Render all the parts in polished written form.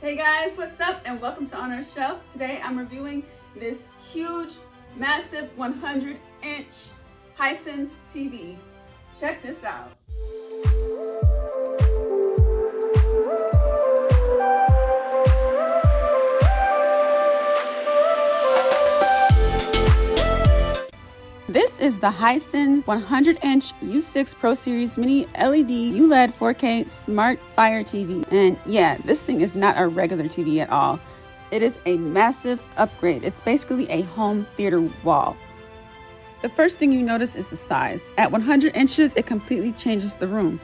Hey guys, what's up and welcome to Onourshelf. Today I'm reviewing this huge, massive 100-inch Hisense TV. Check this out. This is the Hisense 100-inch U6 Pro Series Mini-LED ULED 4K Smart Fire TV. And yeah, this thing is not a regular TV at all. It is a massive upgrade. It's basically a home theater wall. The first thing you notice is the size. At 100 inches, it completely changes the room.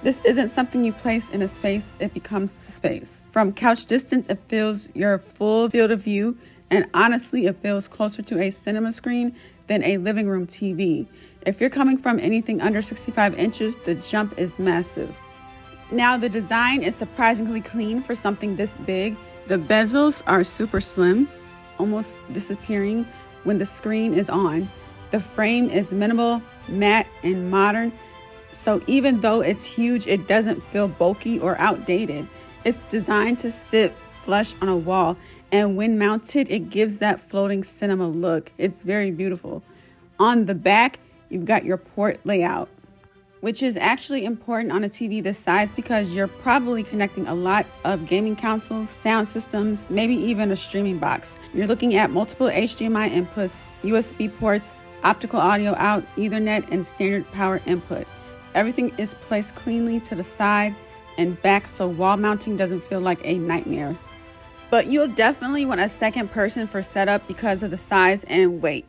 This isn't something you place in a space, it becomes the space. From couch distance, it fills your full field of view, and honestly, it feels closer to a cinema screen than a living room TV. If you're coming from anything under 65 inches, the jump is massive. Now, the design is surprisingly clean for something this big. The bezels are super slim, almost disappearing when the screen is on. The frame is minimal, matte, and modern, so even though it's huge, it doesn't feel bulky or outdated. It's designed to sit flush on a wall, and when mounted, it gives that floating cinema look. It's very beautiful. On the back, you've got your port layout, which is actually important on a TV this size because you're probably connecting a lot of gaming consoles, sound systems, maybe even a streaming box. You're looking at multiple HDMI inputs, USB ports, optical audio out, Ethernet, and standard power input. Everything is placed cleanly to the side and back so wall mounting doesn't feel like a nightmare. But you'll definitely want a second person for setup because of the size and weight.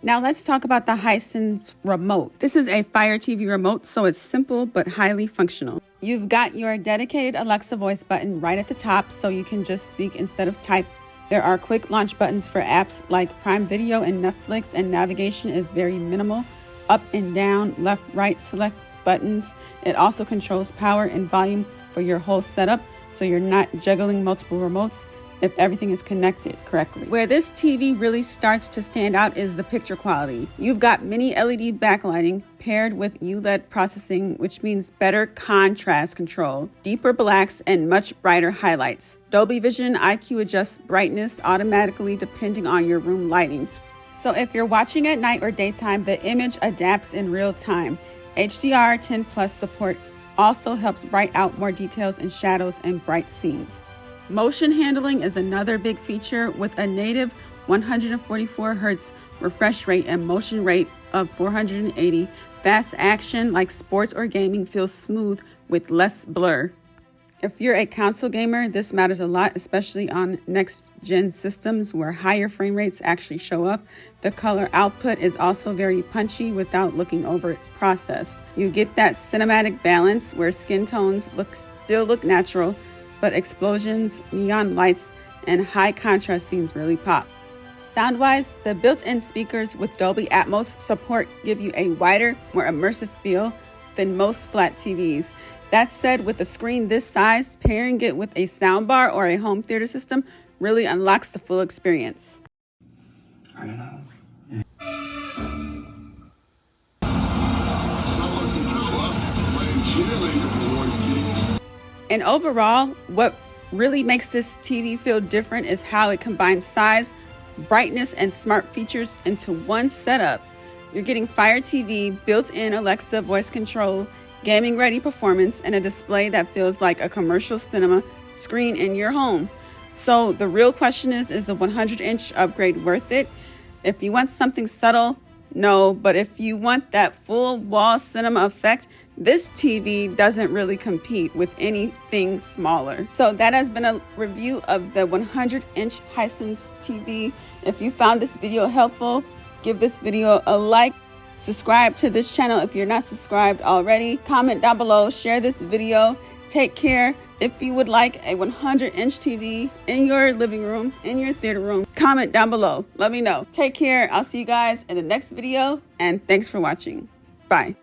Now let's talk about the Hisense remote. This is a Fire TV remote, so it's simple but highly functional. You've got your dedicated Alexa voice button right at the top so you can just speak instead of type. There are quick launch buttons for apps like Prime Video and Netflix, and navigation is very minimal. Up and down, left, right, select buttons. It also controls power and volume for your whole setup, so you're not juggling multiple remotes if everything is connected correctly. Where this TV really starts to stand out is the picture quality. You've got mini LED backlighting paired with ULED processing, which means better contrast control, deeper blacks, and much brighter highlights. Dolby Vision IQ adjusts brightness automatically depending on your room lighting. So if you're watching at night or daytime, the image adapts in real time. HDR10+ support also helps brighten out more details in shadows and bright scenes. Motion handling is another big feature with a native 144 Hz refresh rate and motion rate of 480. Fast action like sports or gaming feels smooth with less blur. If you're a console gamer, this matters a lot, especially on next-gen systems where higher frame rates actually show up. The color output is also very punchy without looking over-processed. You get that cinematic balance where skin tones still look natural, but explosions, neon lights, and high-contrast scenes really pop. Sound-wise, the built-in speakers with Dolby Atmos support give you a wider, more immersive feel than most flat TVs. That said, with a screen this size, pairing it with a soundbar or a home theater system really unlocks the full experience. I don't know. And overall, what really makes this TV feel different is how it combines size, brightness, and smart features into one setup. You're getting Fire TV, built-in Alexa voice control, gaming-ready performance, and a display that feels like a commercial cinema screen in your home. So the real question is the 100-inch upgrade worth it? If you want something subtle, no, but if you want that full wall cinema effect, this TV doesn't really compete with anything smaller. So that has been a review of the 100-inch Hisense TV. If you found this video helpful, give this video a like. Subscribe to this channel if you're not subscribed already. Comment down below, share this video. Take care. If you would like a 100-inch TV in your living room, in your theater room, comment down below. Let me know. Take care. I'll see you guys in the next video, and thanks for watching. Bye.